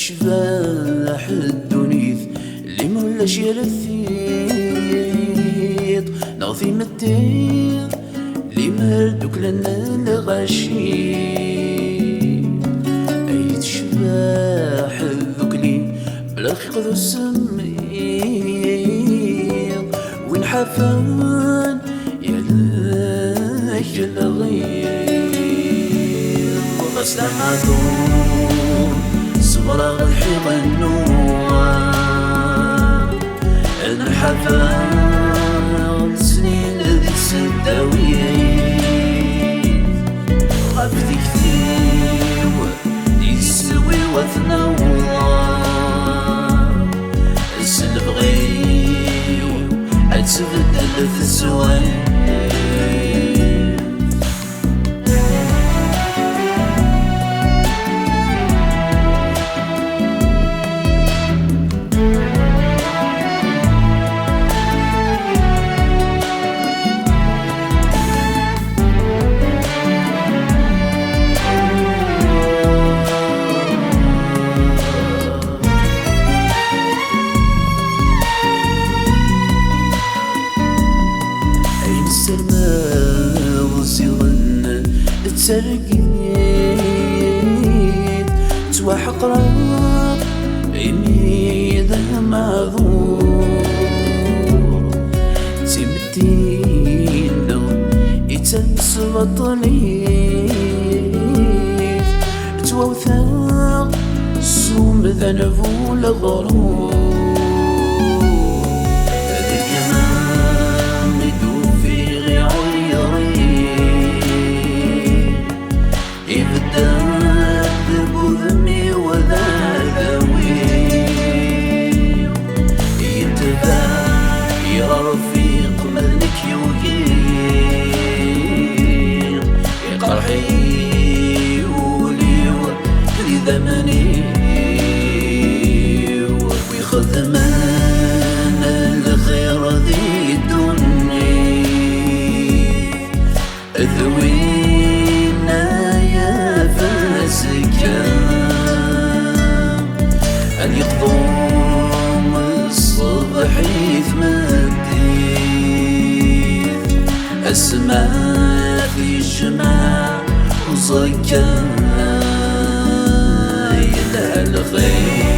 شباح الدنيث اللي مولاش يرثيط نغثي متين اللي مردوك لنا الغشي ايد شباح الذكلي بلا خيق ذو السمير وين حفان يلاك الغير وغسل عذور صبر الحيط النوار انا حفان سنين ذي السداويين غابتي كثير يسوي وثنوار السلف غير عاد تبدل في السوين ترقيد توحق راب عيني ذا معذور تمدينا يتنس بطنيف توثاق سوم ذنبو الغرور ذوينا يا فاسكان أن يقضون الصبح يثمديث أسماء في جمع وزكاة إلى الخير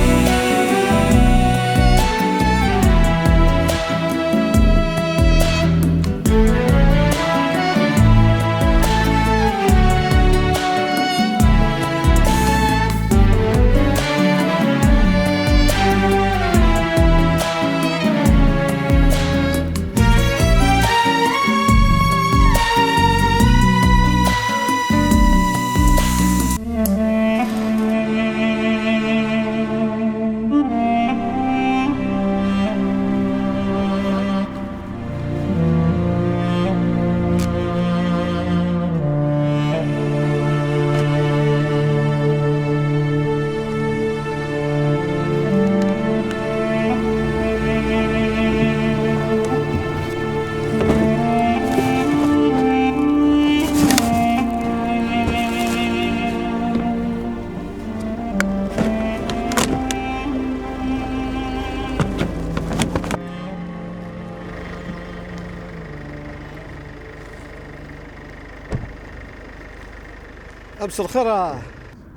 أمس الخير.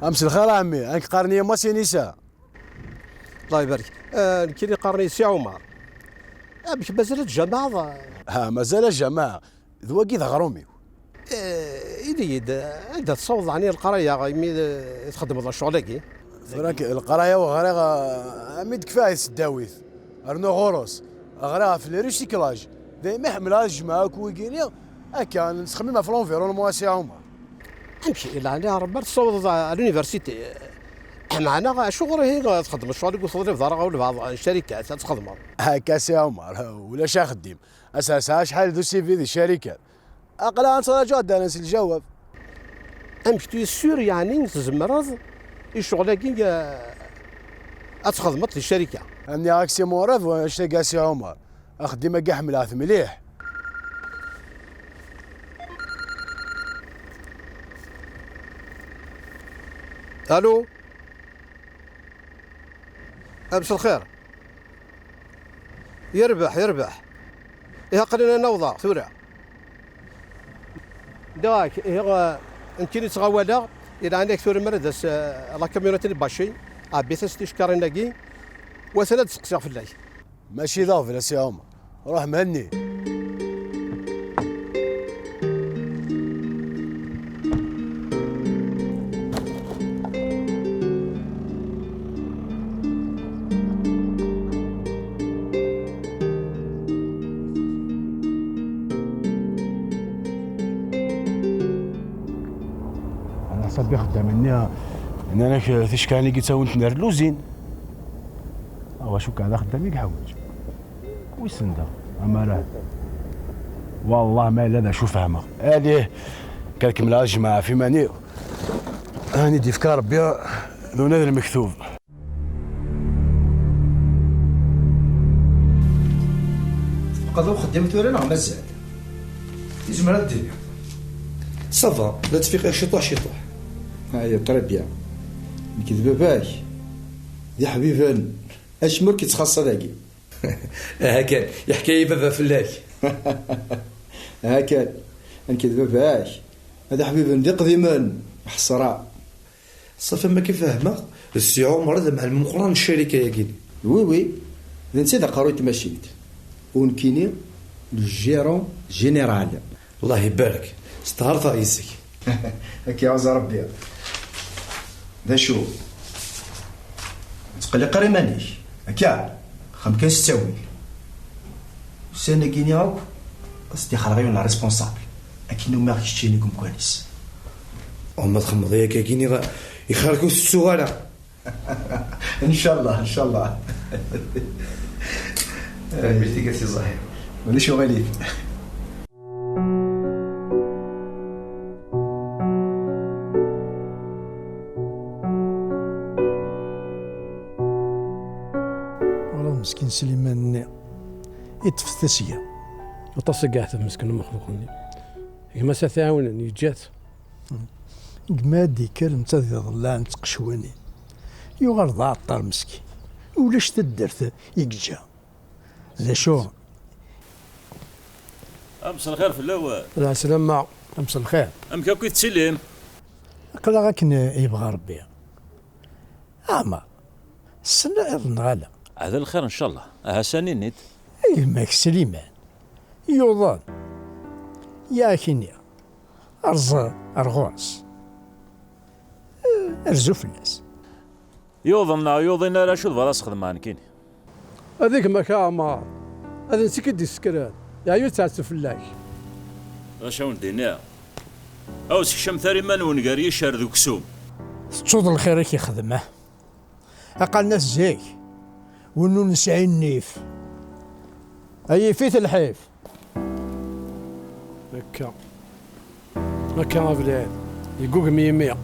أمس الخير عمي، أنك قارنية ما سينيسا. الله يبارك. كيري قارني سي عمر. أبيك مازال الجماعة. مازال الجماعة. ذواقي ذا غرومي. إذا تصوض عني القراية يمي تخدم هذا الشغل فراك القراية وغريغة أميد كفاية سداويث. أرنو غوروس. غريغة في الريسيكلاج. دايما يحمل هذا الجماعة كويكيني هكا نسخممها في لونفيرونمون سي عمر. نمشي إلى عندها ربما تصوض على اليونيفرسيتي. معنا شغل هي تخدم الشغل وتوظف في دارها ولا بعض الشركات تخدمها. هكا سي عمر ولا شاخدم أساسها شحال ذو سي في ذي الشركات. أقلا نصير جادة نسي الجواب. أمشي سور يعني تزمرض الشغل كي أتخدمت للشركة. أني عكسي مورد واش تلقى سي عمر. أخدمة كاع حملات مليح. الو أمس الخير. يربح إيه قلنا نوضع ثورة داك إيه أنت اللي تغوّلا إذا عندك ثورة مردس لا كاميونات باشي أبيت استشكار ناقي وثلاث سقسيق في الليل ماشي ضافي لا سي عمر، روح مهني. انا صبي خدامني ان انا تشكاني قلت وانت نار لوزين هو شو قاعد خدامي كحوايج ويسندا اما راه والله ما لا شو فاهمه هذه كنكمل الجماعه في ماني هاني دي فكار ربي دون هذا المكتوب. قضاو خدمت ولا مازال يجمع الدنيا صافا لا تفيق شطوح هاي تربيه نكذب باك يا حبيبي اش مركي تخصص ذاكي هكا يحكي بابا فلاك هكا نكذب باك هذا حبيبي ندي قديما حصرا صافا ما كيفاهمه السي عمر هذا مع المقران الشركه ياكي وي اذا نسيت قرويت ماشيت ونكيني الجيرون جينيرال الله يبارك استهرت عيسك هكا يعوز ربي ذا شو تقلي قري مانيش هكا خم كان ستاوي سنة كيني هاك قصدي خرغيون لا ريسبونسابل اكينو ما خشتينيكم كويس وما تخمض ياك كيني يخرجوا السواله ان شاء الله بيتي قالت لي صحيح ولا شو غالي والله مسكين سليمان يطفى تسيا وتصقعت مسكين المخلوقني كما ستعاونني جات قمادي كلم تذي ظلان تقشواني يغرض عطار مسكين ولاش تدرت يقجا ذا شو أمس الخير في الأول. لا سلامة أمس الخير. أمك كي تسلم. قلا غاكن يبغى ربي. أما السنة إذن غالا. هذا الخير إن شاء الله. هساني نيت. إيه ماك سليمان. يوضان. يا كينيا. أرغوص. أرزوف الناس. يوضن لا شو الفراس خدمان كيني. هذيك مكامة. هذا نسيك دي السكران. يا يوتاس فلاك اشون دينا او سكشم ثاري من ونقاري شار ذو كسوم تشوض الخير كي يخدمه اقل ناس زيك ونو نسعي النيف اي فيت الحيف هكا بلاد يقوق 100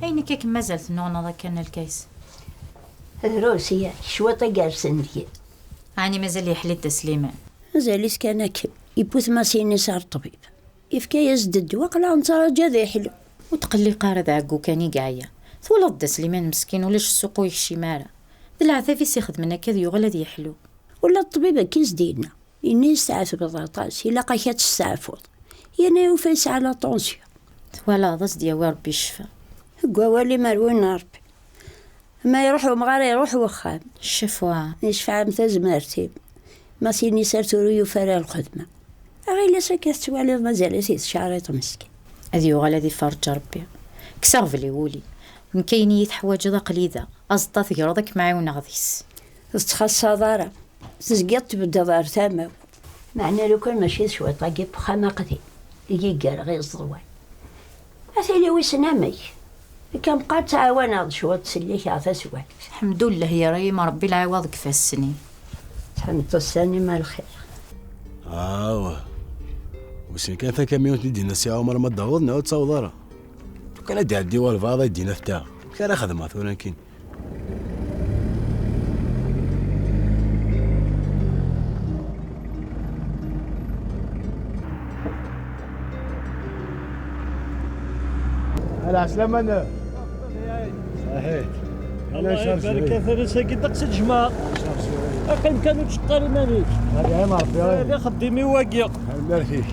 اين كيك مازالت نونا ذا كان الكيس روسيا شوطة قارسن ديال يعني مازال يحلي تسليمان مازال كان كي يبوث ماسيني صار طبيب يفكا يزدد وقلا نتراجع ذا يحلو وتقلي قارد عقو كاني قاعية ثولد سليمان مسكين ولاش السوق يخشي مالا بالعافية يخدم منا كذا يغلى يحلو ولا الطبيبة كيس دينا إني يستعف بضغطاس إلا قاكات السعفوض يانا يوفيس على طونسيو ولا ضص ديا ربي الشفا قوالي مروين ربي ما يروح ومغاري يروح وخام الشفوة يشفع متاز مرتب ما سيني سرتو ريو فرا الخدمة أغي لسا كتوالي مازال شعريط مسكين هذي يغلى ذي فرج ربي كساغ لي ولي مكايني يتحواج ذا قليدة أصدا ثقرضك معي ونغذيس تتخص دارا تزقيط بدا دار تاماو معنى لو كان ماشي شوي طاقي بخامة قديم يجي قال غير الضوان أثيلي ويسنامي كم قد تعاون شو تسليك عطا سوال الحمد لله يا ريم ربي العوض كفى السنين تحمد السنين ما الخير وسين كان كاميون دينا سي عمر ما تضغطنا وتصوضرا كان دي عندي والفاضي يدينا فتاة كان خدمات ولكن على عسلامة انا صحيح الله يبارك فيك ساكي دقس الجماعة أقل كانوا تشقاري مانيش هذه عين ربي هذا خديمي واقيق الله فيك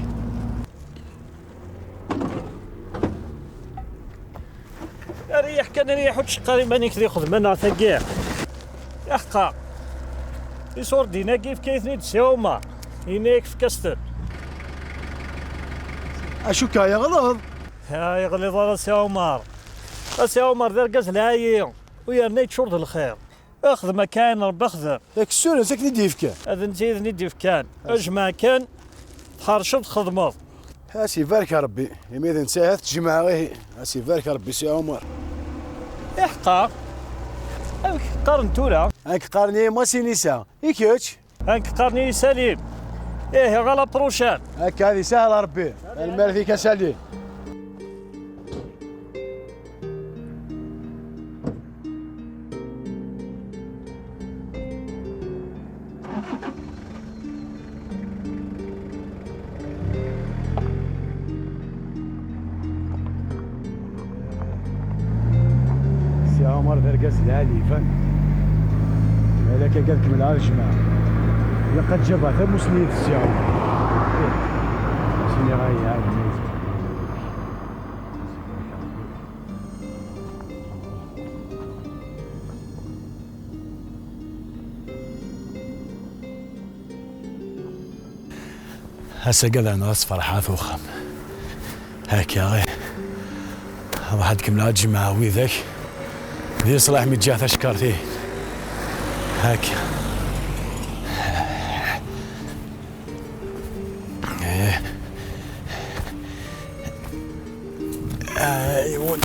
ريح كان ريح وتشقاري مانيك ذي خدمة نعطي كاع يا حقا يصور دينا كيف كيثني تساوما هناك في كاستر اشو كايا غلط ها يغلظ على سي عمر سي عمر دار كاس العاية ويا نيت شرط الخير اخذ مكان ربي اخذه داك السؤال ساكني ديف كان هذا انت ندي في كان اجمع كان تحرشد خدمه هاسي بارك ربي يميد انتهت تجمع غير هاسي بارك ربي سي عمر احقا هاك قارن تولا هاك قارني ما سي نساء يكيتش هاك قارني سليم ايه غلا بروشان هاك هذه سهله ربي المال فيك سليم سي عمر درقاس العالي فن هذاك قالك من الجماعة لقد جابها ثم مسنيد السي عمر شنو غاية عاد هسه قذا ناس فرحات وخم هاك يا غي واحد كمل الجماعة ويذاك ذي صلاح متجاث اشكارتي هاك ايوه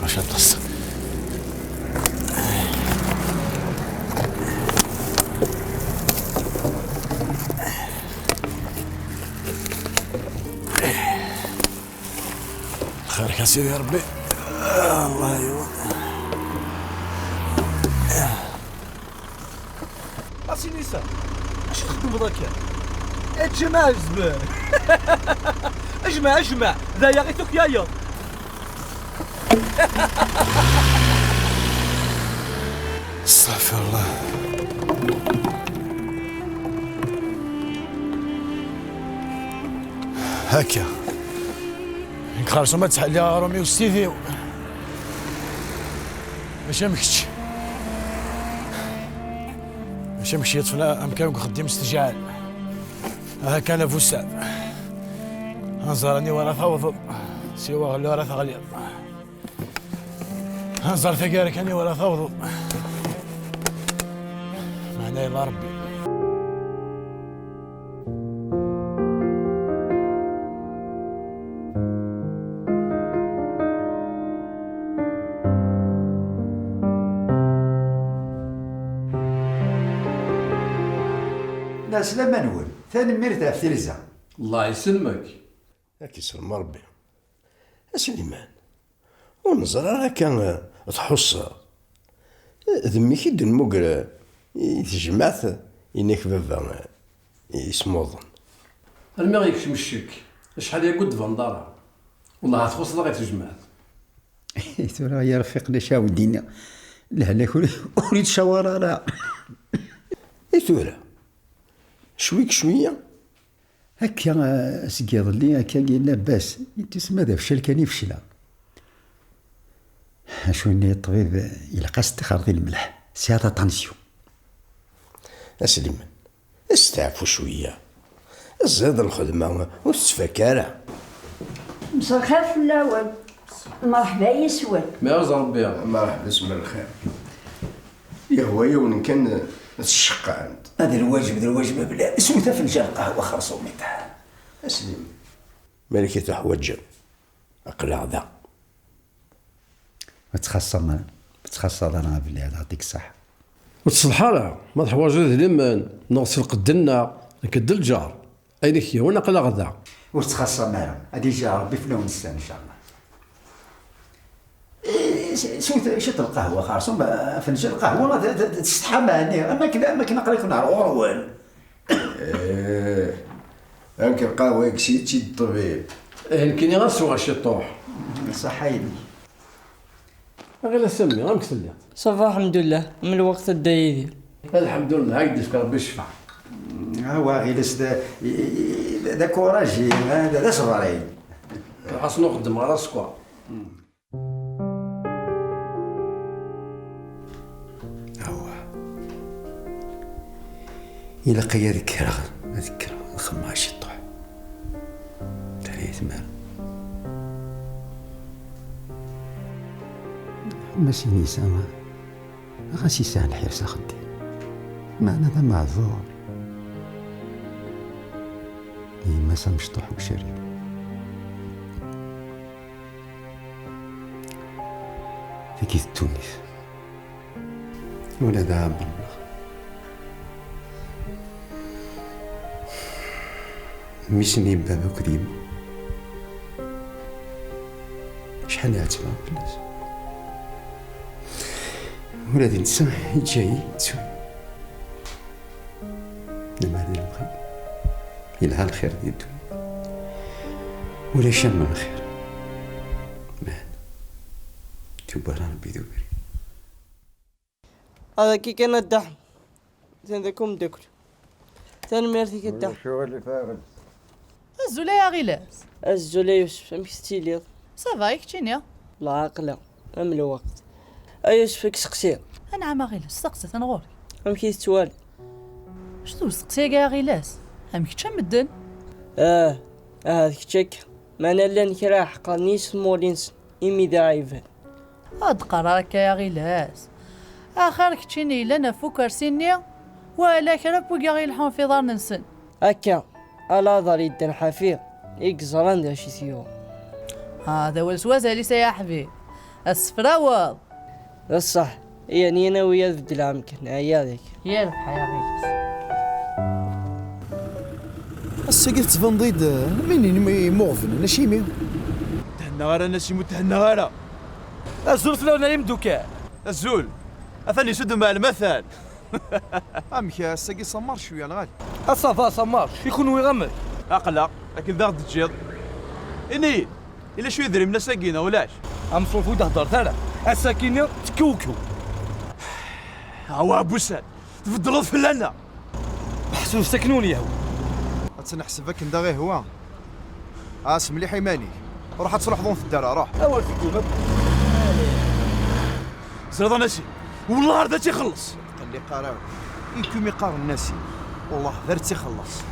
رشد تص خيرك يا سيدي يا ربي الله يعون اسي نساء اش تخدم بضاك اجمع الزبال اجمع ذا يا غيتك يايا استغفر الله هكا نقارسو ما تحل يا رومي وستيفي باش مكتش يطفنا امكانك خديم استجعال هكا انا فوساب هنزرني ورا ثوض سوى غلو ورا ثغليظ هنزر ثقارك اني ورا ثوض معناه الله ربي ناس لا منول ثاني ميرتها في تلزا الله يسلمك هاك يسلم ربي سليمان ونزرع كان تحص ذمي كي المقرا تجمعت إنك بابا يسموضن المغ يكشم الشك شحال يقود فندارة والله تخص غير تجمعت ترى يا رفيقنا شاو دينا لهلاك اريد شوارع راه تورا شوية هكا سكيض لي هكا قال لاباس انت تسمى ذا فشل كان يفشل شويني الطبيب يلقى استخرج الملح سياطة طانسيون سليمان استعفوا شوية زاد الخدمة وتفكر مسا الخير في الاول مرحبا يسوى ميرز ربي مرحبا بسم الخير يا هوايا وين كان الشقة هذا الواجب بلا سويتها فنجان قهوة خرصومي تاع اسلم مالك يتحوج اقلع ذا تخصص انا بلي هذا يعطيك الصحة وتصلحالها ما تحواج لمن نغسل قدنا كد الجار اينك هي وانا قلع غدا وتخصص معهم هذه جا ربي في لون السنة ان شاء الله شت القهوة خارصوم فنجان القهوة تستحمى اما كنا قريت نهار اورول هاك القهوة يكسي تشي الطبيب. يمكن غير سوا شي طوح. صح عيني. غير سمي غير مكسلي. صافا الحمد لله من الوقت دا يدير. الحمد لله هاك ربي يشفع. هو غير دا كوراجي هذا صبرين. خاصنا نخدم على السكوار. إلا قيا ذكرى نخمع شي طوح تاني ثمان ماشي نيسان غاسي ساعة الحرصة خدي ما أنا ذا معذور ما سامشطوح وشريك ذيك تونس ولا ذا عمرنا ميسني بابا كريم شحال عتبة بلاش ولادي نسا جاي تسوي لما هذا الخير يلها الخير ديال الدنيا ولا شم من الخير مان توبا ربي ذوبري هذا كي كان الدحم تندكم دكر تنميرتي كالدحم شو اللي فارغ الزولا يا غلاس الزولا يوسف امك ستيليض صافا يكتشينيا لا عقلة ام الوقت يوسف سقسي نعم غلاس سقسيت انا غوري امك تتوالي شنو سقسي يا غلاس امك تشمدن هذيك تشك معنا لا نكرا حقا نيس مولينس إمي دايفن هاد قرارك يا غلاس آخر كتشيني لنا فوكر سينيا ولا كرب وقا غيلحون في دار ننسن هكا على ضري الدن حفيظ إكزران دا شي سيو هذا والسواز اللي سيحفي السفراوض الصح يعني أنا ويا بدل عمكن هيا ذيك يا ربح يا غلاس الساقي تفنضيد منين موغفن انا شيمي تهنا غير انا شي متهنا غير الزول فلونا لي مدوكا الزول اثني سد مع المثل امك الساقي صمر شويه الغالي الصفا صمار يكون ويغمر اقلق لكن ذاك تجيض اني الا شويه دري من ساقينا ولاش ام صوفو تهضر ثلا الساكينه تكوكو هو ابو سعد تفضلوا فلنا محسوب سكنوني يا هو تنحسبك ندا غير هو مليح يماني روح تصلحضون في الدار روح اول تكون زرد ناسي والله هذا تيخلص خلي قراو يكون يقار الناسي والله غير تيخلص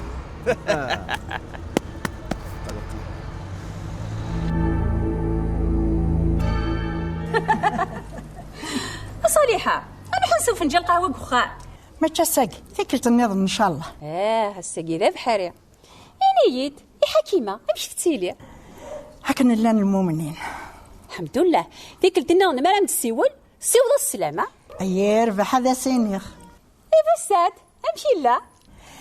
صالحة أنا حنسو فنجان قهوة بخار ما تشساقي فكرة النظام إن شاء الله هالساقي ذا بحري يا نيد يا حكيمة امشي تسيلي هكذا لان المؤمنين الحمد لله فكرة النظام ما راه متسيول سيوض السلامة أيه ربح هذا سينيخ بسات امشي لا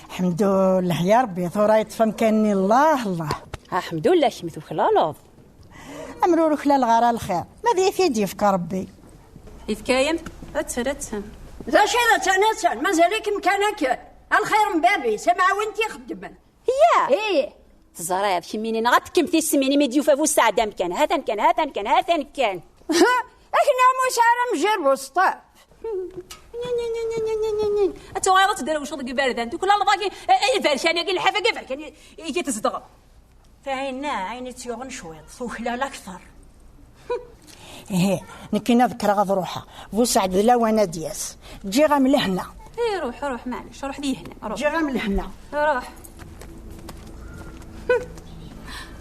الحمد لله يا ربي ثورة يطفن كاني الله الله الحمد لله شميتو خلالوض أمرو خلال غارة الخير ماذا في يدي يفكر ربي يفكايم أتسن ذا شي ذا تنسان مازالك مكانك الخير من بابي سمع وانتي خدمن هي ايه تزرع في منين غتكم في السميني ميديو فابو السعدة مكان هذا كان احنا مسارة مجرب وسطاف أنتوا غير تديروا شغل باردة أنتوا كل الله باقي فرشان يقول الحفا كيف كان يجي تصدق فعينا عيني تيوغن شويط وخلال أكثر إيه نكينا ذكر غض روحها بوسعد لا وانا دياس تجي غا من لهنا إيه روح معلش روح دي هنا تجي غا من لهنا روح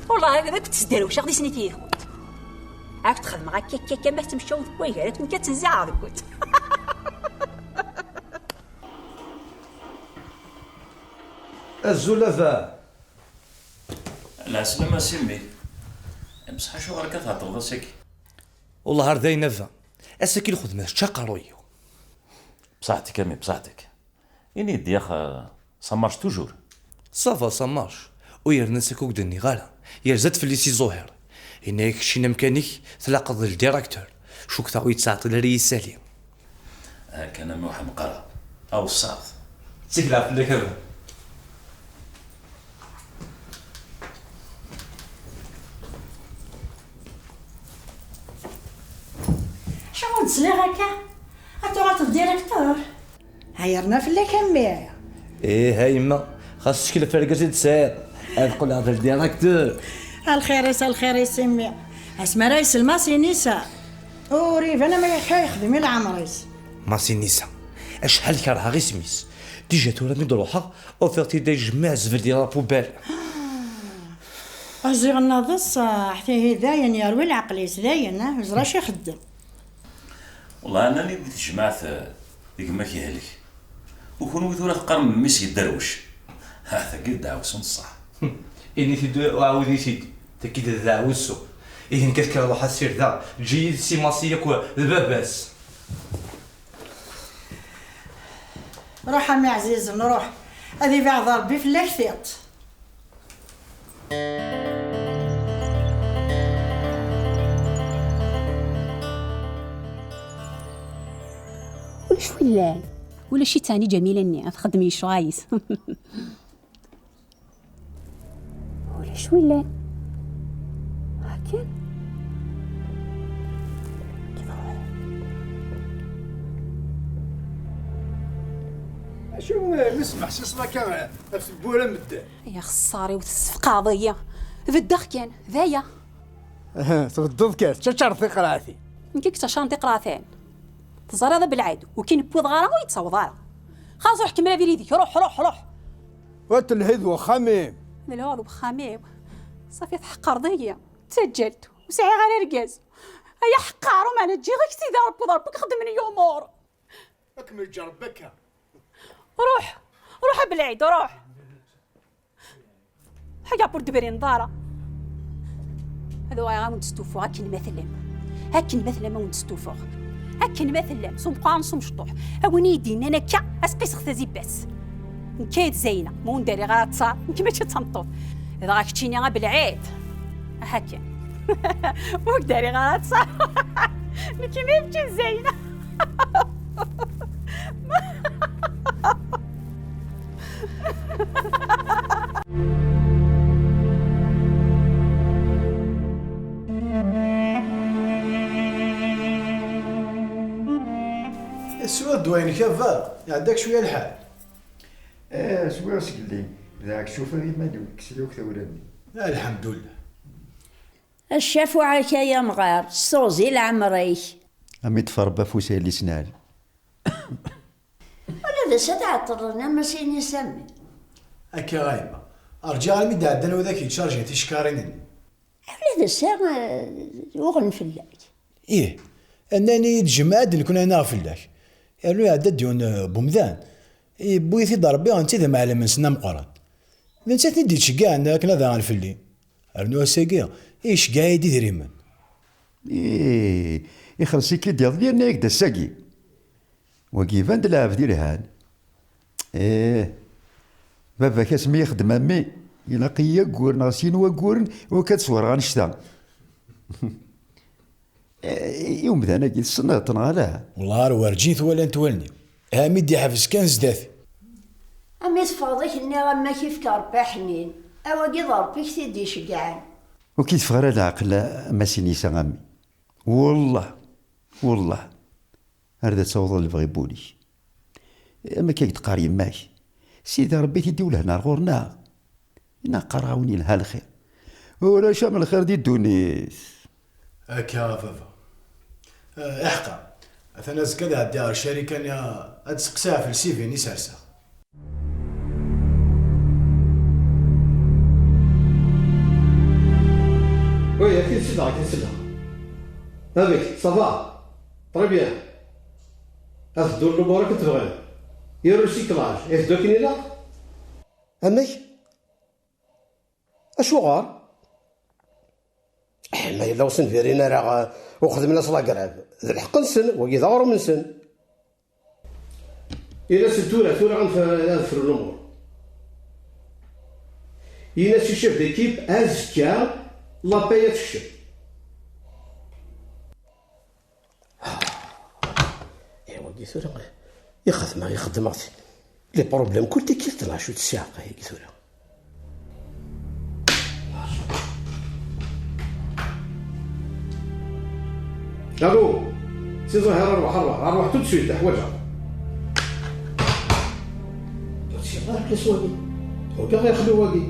والله هذا كنت تديروا شغل سنتي خوت عاك تخدم غا كيك ما تمشيو ويا كون كتنزع كنت الزلفاء العسلامة سمي بصح شو غير كتهضر راسك والله هرداي نفا اساكي الخدمه شقرويو بصحتك امي بصحتك اني دياخ صمارش توجور صافا صمارش ويرنسك وقدني غالا يرزت في ليسي زهير هناك شي مكانك تلاقض الديريكتور شو كثاوي تساعد لرئيس سالي كان موحى مقرا او الصاف تكلا في الكذا ود سلي هكا اتوغا الديريكتور عايرنا في اللي كمي. ايه هاي يما خاص تشكل فرقه تسعير ادخل هذا الديريكتور. الخير يسمي اسما رئيس الماسينيسا وريف انا ما يخدم العمريس ماسينيسا اشحال كرهها غير سميس ديجا تورا من روحها اوفرتي دي جماع الزبل ديال لابوبال. أزي غناض الصح فيه داين يروي العقليس داين زراش يخدم. والله أنا اللي بديت جمعت ديك ما كيهلك وكون ويثورا قرن من ميس يدروش هذا قد دعوسون الصح. إني تدو عاودي سيدي تكيد دعوسو إذن كتكرا روحها السير ذا جيد سي ماسيا كوا الباباس. روح عمي عزيز نروح هذي في عذر ربي في الكثيط. ولا شويلان ولا شي تاني جميله اني تخدمي شرايس. ولا شويلان هاكا شو نسمح شي صلاكا في البوله مدة يا خساري وتصفق قضيه بدخ كان ذايا تردد كاس تشرطي قراتي نكيك تشانطي قراثين تزرى هذا بالعاد وكاين بود غاره ويتصاوض راه خلاص روح كمل فيديك روح وتلهذ وخميم الهوض بخميم صافي حق ارضيه تسجلت وسعي غير ركاز هيا حقار وما نجي غير سيدي ربك خدمني امور اكمل جربك روح بالعيد روح حاجه برد برين دارا هذا واي غا ونستوفو هاكين مثلا ما ونستوفو هاكين مثلا صوم قان صوم شطوح هاوني يدينا انا كا اسقيس اختازي باس نكايت زينه مو نداري غا تصار نكي ماشي تمطوط اذا غا كتشيني غا بالعيد هاكا مو داري غا تصار نكي ما يمشي زينه. السواد دوين كافا عندك شويه الحال. شويه سكلي ذاك شوف غير ما كسلوك ثوراني. الحمد لله. الشافو عليك يا مغار صوزي العمري امي تفربا فوسي اللي سنال. ولا ذا ستعطرنا ما سيني سمي. هكا غايبه رجال مي عندنا وذاك يتشارجي تشكارين. ولا ذا ساعه وغن فلاك. ايه انني تجمعت نكون انا فلاك. يعني عدد ديون بومذان بويثي ضربي انت ذا معلم من سنه مقران نسيت ندي تشكاع انك نذا غنفلي ارنو ساكيا ايش قاعد يدير من يخلصي كي ديال هيك دا ساكي وكيفان دلعب ديال هان بابا كاسمي يخدم امي يلاقي يقور ناسين وقورن وكتصور غنشتا يوم ذا انا قلت صنعت نغالا والله ورجيت ولا نتولني هامي دي حفز كان زداثي امي تفاضيك اني غما كيف كربا حنين اواقي ضربك تيدي شقعان وكي تفغر العقل ما سينيسا غامي والله هذا تصوض اللي بغي بولي اما كي تقاري يماك سيدي ربي تيدي ولهنا غورنا انا قراوني لها الخير ولا شامل الخير دي الدونيس هكا بابا احقا اثنا زكدا دار شركه يا تسقساها في السيفي ني سارسا وي اكيد سلها هذيك صافا طري بيان اخدو المبارك تبغي يا ريسيكلاج يهدوكني لا امي اشو غار ما يلا وسن فيرينا راه وخدمنا صلا قراب الحق نسن وكي ظهروا من سن إلا سنتورا غنفر الأمور إلا شي شيف ديكيب أزكا لابايا تكشف ايوا كيثورا يخدم لي بروبليم كل كي طلع شو تسياقه هي كيثورا الو سي زهير اروح تو سويت حوايجها هادشي غير كلاس واقي وكا غير خلو واقي